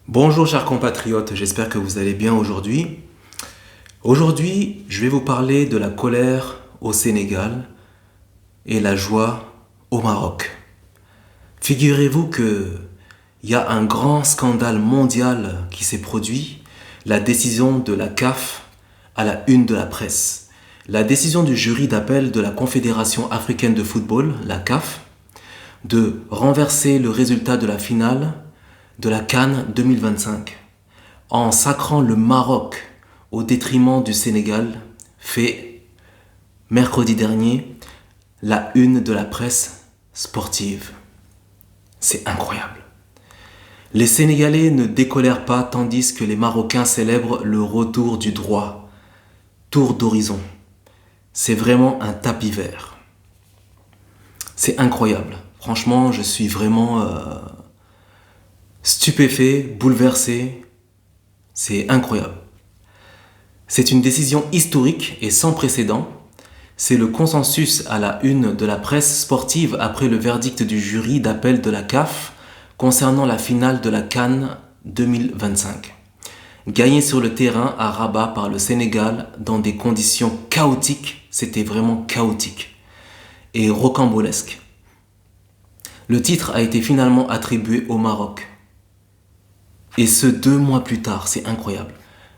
Bonjour chers compatriotes, j'espère que vous allez bien aujourd'hui. Aujourd'hui, je vais vous parler de la colère au Sénégal et la joie au Maroc. Figurez-vous que il y a un grand scandale mondial qui s'est produit, la décision de la CAF à la une de la presse. La décision du jury d'appel de la Confédération africaine de football, la CAF, de renverser le résultat de la finale de la CAN 2025 en sacrant le Maroc au détriment du Sénégal fait mercredi dernier la une de la presse sportive. C'est incroyable. Les Sénégalais ne décolèrent pas tandis que les Marocains célèbrent le retour du droit. Tour d'horizon. C'est vraiment un tapis vert. C'est incroyable. Franchement, je suis vraiment stupéfait, bouleversé. C'est incroyable. C'est une décision historique et sans précédent. C'est le consensus à la une de la presse sportive après le verdict du jury d'appel de la CAF concernant la finale de la CAN 2025. Gagné sur le terrain à Rabat par le Sénégal dans des conditions chaotiques, c'était vraiment chaotique et rocambolesque. Le titre a été finalement attribué au Maroc. Et ce 2 mois plus tard, c'est incroyable.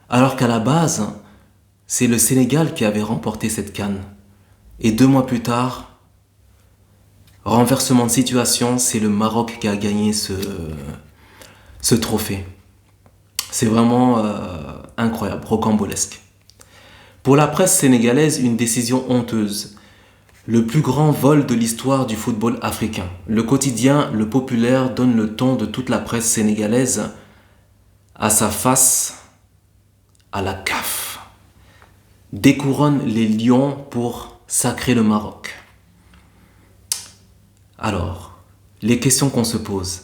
Alors qu'à la base, c'est le Sénégal qui avait remporté cette CAN. Et 2 mois plus tard, renversement de situation, c'est le Maroc qui a gagné ce trophée. C'est vraiment incroyable, rocambolesque. Pour la presse sénégalaise, une décision honteuse. Le plus grand vol de l'histoire du football africain. Le quotidien Le Populaire donne le ton de toute la presse sénégalaise à sa face à la CAF. Découronne les lions pour sacrer le Maroc. Alors, les questions qu'on se pose.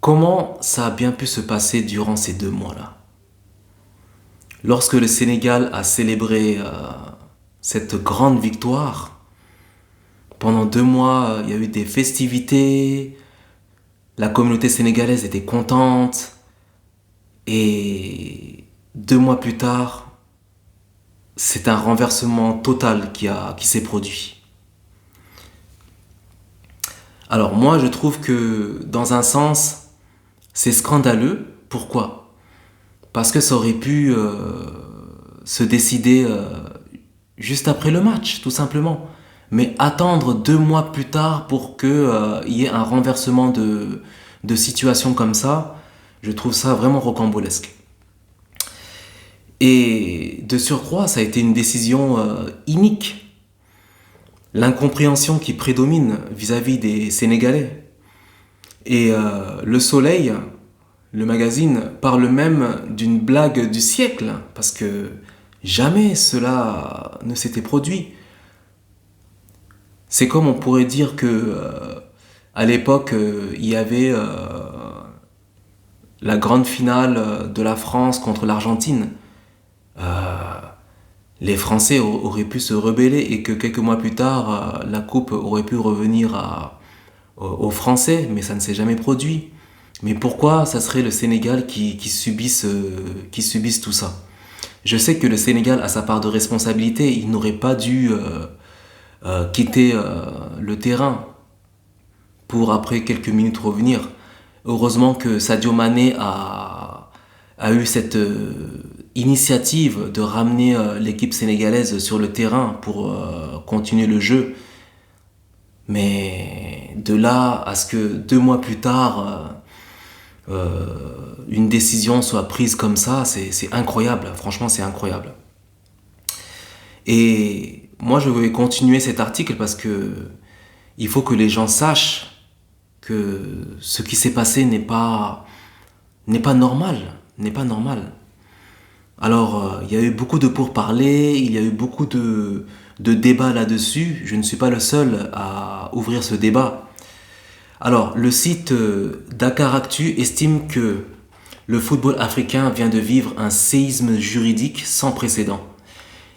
Comment ça a bien pu se passer durant ces 2 mois-là? Lorsque le Sénégal a célébré cette grande victoire, pendant 2 mois, il y a eu des festivités, la communauté sénégalaise était contente, et 2 mois plus tard, c'est un renversement total qui s'est produit. Alors moi, je trouve que dans un sens, c'est scandaleux. Pourquoi? Parce que ça aurait pu se décider juste après le match, tout simplement. Mais attendre 2 mois plus tard pour qu'il y ait un renversement de situation comme ça, je trouve ça vraiment rocambolesque. Et de surcroît, ça a été une décision inique. L'incompréhension qui prédomine vis-à-vis des Sénégalais. Et Le Soleil, le magazine, parle même d'une blague du siècle, parce que jamais cela ne s'était produit. C'est comme on pourrait dire que à l'époque, il y avait la grande finale de la France contre l'Argentine. Les Français auraient pu se rebeller et que quelques mois plus tard, la coupe aurait pu revenir aux Français, mais ça ne s'est jamais produit. Mais pourquoi ça serait le Sénégal qui subisse tout ça? Je sais que le Sénégal a sa part de responsabilité, il n'aurait pas dû quitter le terrain pour après quelques minutes revenir. Heureusement que Sadio Mané a eu cette initiative de ramener l'équipe sénégalaise sur le terrain pour continuer le jeu. Mais de là à ce que 2 mois plus tard, une décision soit prise comme ça, c'est incroyable. Franchement, c'est incroyable. Et moi, je vais continuer cet article parce que il faut que les gens sachent que ce qui s'est passé n'est pas normal, n'est pas normal. Alors, il y a eu beaucoup de pourparlers, il y a eu beaucoup de débats là-dessus. Je ne suis pas le seul à ouvrir ce débat. Alors, le site Dakaractu estime que le football africain vient de vivre un séisme juridique sans précédent.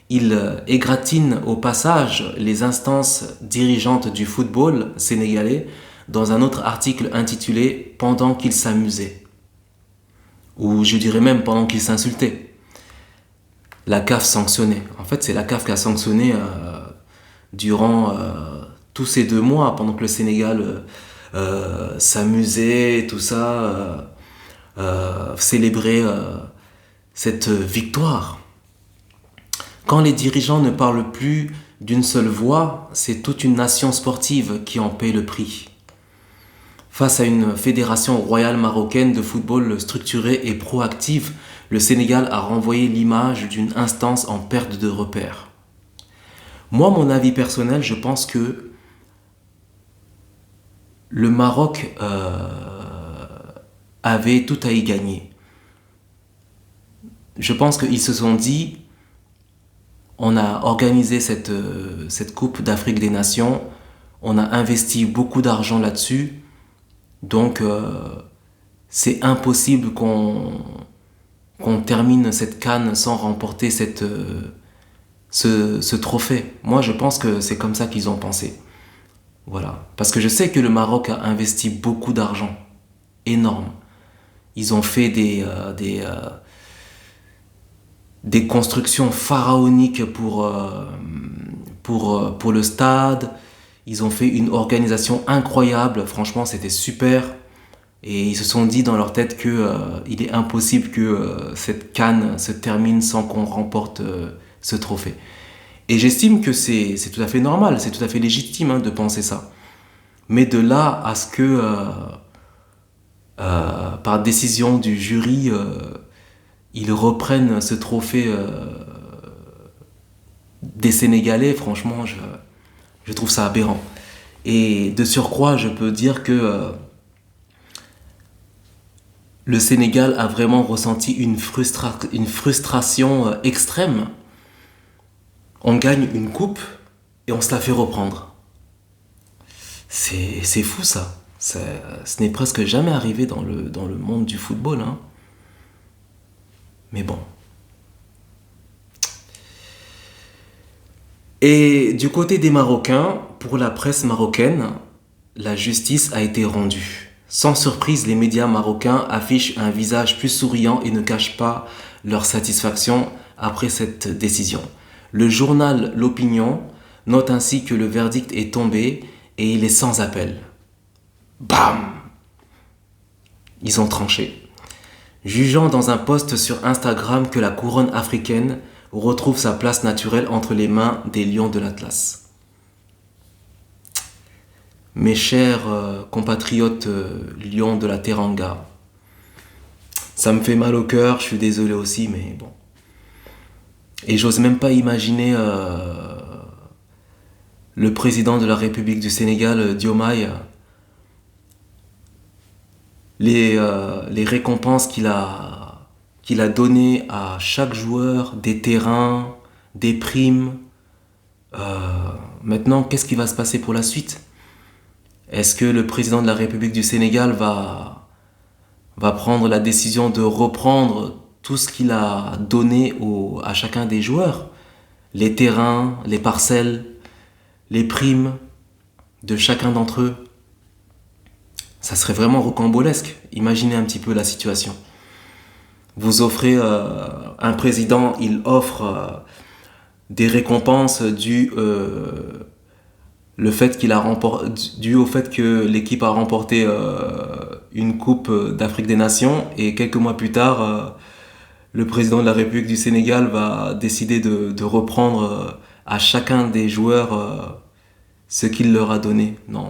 Il égratigne au passage les instances dirigeantes du football sénégalais dans un autre article intitulé « Pendant qu'ils s'amusaient ». Ou je dirais même pendant qu'ils s'insultaient. La CAF sanctionnait. En fait, c'est la CAF qui a sanctionné durant tous ces 2 mois, pendant que le Sénégal s'amusait, tout ça, célébrait cette victoire. Quand les dirigeants ne parlent plus d'une seule voix, c'est toute une nation sportive qui en paie le prix. Face à une fédération royale marocaine de football structurée et proactive, le Sénégal a renvoyé l'image d'une instance en perte de repères. Moi, mon avis personnel, je pense que le Maroc avait tout à y gagner. Je pense qu'ils se sont dit, on a organisé cette Coupe d'Afrique des Nations, on a investi beaucoup d'argent là-dessus, donc c'est impossible qu'on termine cette CAN sans remporter ce trophée. Moi, je pense que c'est comme ça qu'ils ont pensé. Voilà. Parce que je sais que le Maroc a investi beaucoup d'argent, énorme. Ils ont fait des constructions pharaoniques pour le stade. Ils ont fait une organisation incroyable. Franchement, c'était super. Et ils se sont dit dans leur tête qu'il est impossible que cette CAN se termine sans qu'on remporte ce trophée. Et j'estime que c'est tout à fait normal, c'est tout à fait légitime de penser ça. Mais de là à ce que, par décision du jury, ils reprennent ce trophée des Sénégalais, franchement, je trouve ça aberrant. Et de surcroît, je peux dire que le Sénégal a vraiment ressenti une frustration extrême. On gagne une coupe et on se la fait reprendre. C'est fou ça. Ce n'est presque jamais arrivé dans le monde du football. Hein. Mais bon. Et du côté des Marocains, pour la presse marocaine, la justice a été rendue. Sans surprise, les médias marocains affichent un visage plus souriant et ne cachent pas leur satisfaction après cette décision. Le journal L'Opinion note ainsi que le verdict est tombé et il est sans appel. Bam! Ils ont tranché. Jugeant dans un post sur Instagram que la couronne africaine retrouve sa place naturelle entre les mains des lions de l'Atlas. Mes chers compatriotes lions de la Teranga, ça me fait mal au cœur, je suis désolé aussi, mais bon. Et j'ose même pas imaginer le président de la République du Sénégal, Diomaye, les récompenses qu'il a données à chaque joueur, des terrains, des primes. Maintenant, qu'est-ce qui va se passer pour la suite ? Est-ce que le président de la République du Sénégal va prendre la décision de reprendre tout ce qu'il a donné à chacun des joueurs ? Les terrains, les parcelles, les primes de chacun d'entre eux. Ça serait vraiment rocambolesque. Imaginez un petit peu la situation. Vous offrez un président, il offre des récompenses dues au fait que l'équipe a remporté une coupe d'Afrique des Nations, et quelques mois plus tard, le président de la République du Sénégal va décider de reprendre à chacun des joueurs ce qu'il leur a donné. Non.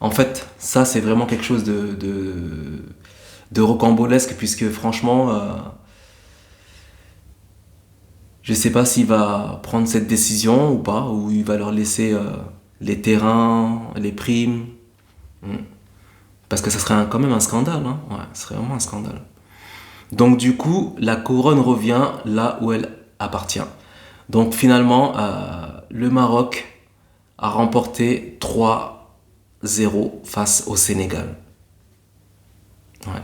En fait, ça c'est vraiment quelque chose de rocambolesque, puisque franchement, je ne sais pas s'il va prendre cette décision ou pas, ou il va leur laisser les terrains, les primes. Parce que ça serait quand même un scandale. Hein. Ouais, ce serait vraiment un scandale. Donc du coup, la couronne revient là où elle appartient. Donc finalement, le Maroc a remporté 3-0 face au Sénégal. Ouais.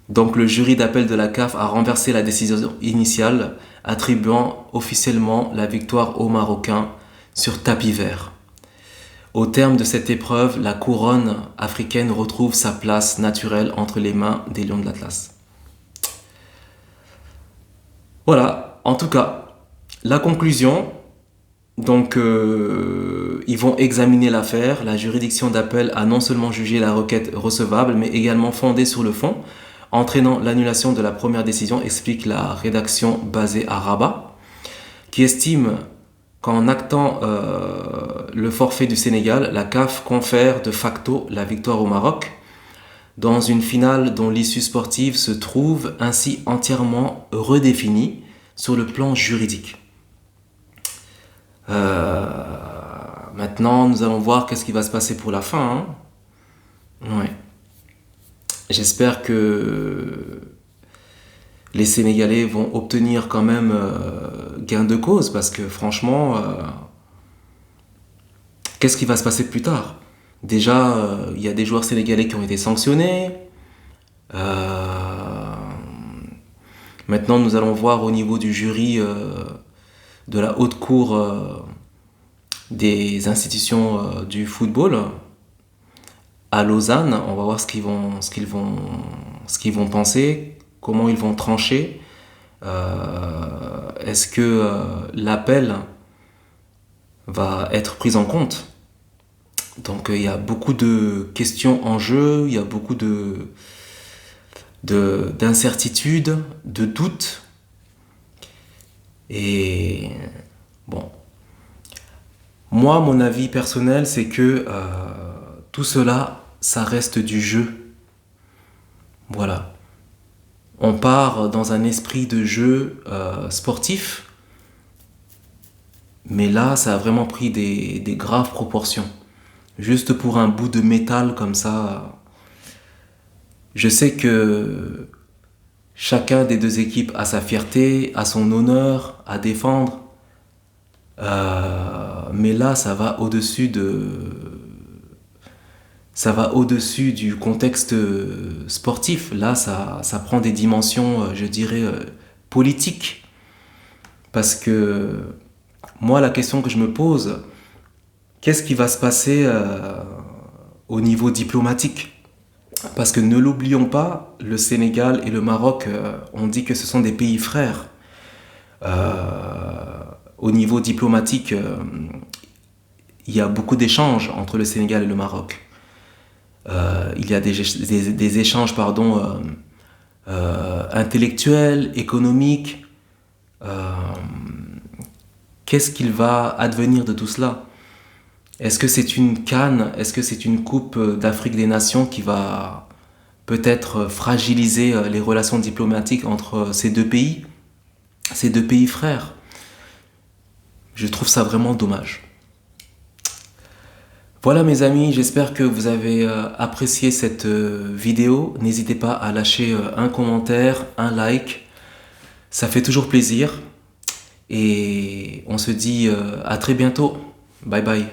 Donc le jury d'appel de la CAF a renversé la décision initiale, attribuant officiellement la victoire aux Marocains sur tapis vert. Au terme de cette épreuve, la couronne africaine retrouve sa place naturelle entre les mains des Lions de l'Atlas. Voilà, en tout cas, la conclusion, donc ils vont examiner l'affaire. La juridiction d'appel a non seulement jugé la requête recevable, mais également fondée sur le fond, entraînant l'annulation de la première décision, explique la rédaction basée à Rabat, qui estime qu'en actant le forfait du Sénégal, la CAF confère de facto la victoire au Maroc, dans une finale dont l'issue sportive se trouve ainsi entièrement redéfinie sur le plan juridique. Maintenant, nous allons voir qu'est-ce qui va se passer pour la fin. Ouais. J'espère que les Sénégalais vont obtenir quand même gain de cause, parce que franchement, qu'est-ce qui va se passer plus tard? Déjà, il y a des joueurs sénégalais qui ont été sanctionnés. Maintenant, nous allons voir au niveau du jury de la haute cour des institutions du football à Lausanne. On va voir ce qu'ils vont penser, comment ils vont trancher. Est-ce que l'appel va être pris en compte? Donc il y a beaucoup de questions en jeu, il y a beaucoup d'incertitudes, de doutes. Et bon, moi, mon avis personnel, c'est que tout cela, ça reste du jeu. Voilà. On part dans un esprit de jeu sportif, mais là, ça a vraiment pris des graves proportions. Juste pour un bout de métal comme ça. Je sais que chacun des deux équipes a sa fierté, a son honneur à défendre. Mais là, ça va au-dessus du contexte sportif. Là, ça prend des dimensions, je dirais, politiques. Parce que moi, la question que je me pose, qu'est-ce qui va se passer au niveau diplomatique? Parce que ne l'oublions pas, le Sénégal et le Maroc, on dit que ce sont des pays frères. Au niveau diplomatique, il y a beaucoup d'échanges entre le Sénégal et le Maroc. Il y a des échanges intellectuels, économiques. Qu'est-ce qu'il va advenir de tout cela? Est-ce que c'est une CAN? Est-ce que c'est une Coupe d'Afrique des Nations qui va peut-être fragiliser les relations diplomatiques entre ces deux pays frères? Je trouve ça vraiment dommage. Voilà mes amis, j'espère que vous avez apprécié cette vidéo. N'hésitez pas à lâcher un commentaire, un like. Ça fait toujours plaisir. Et on se dit à très bientôt. Bye bye.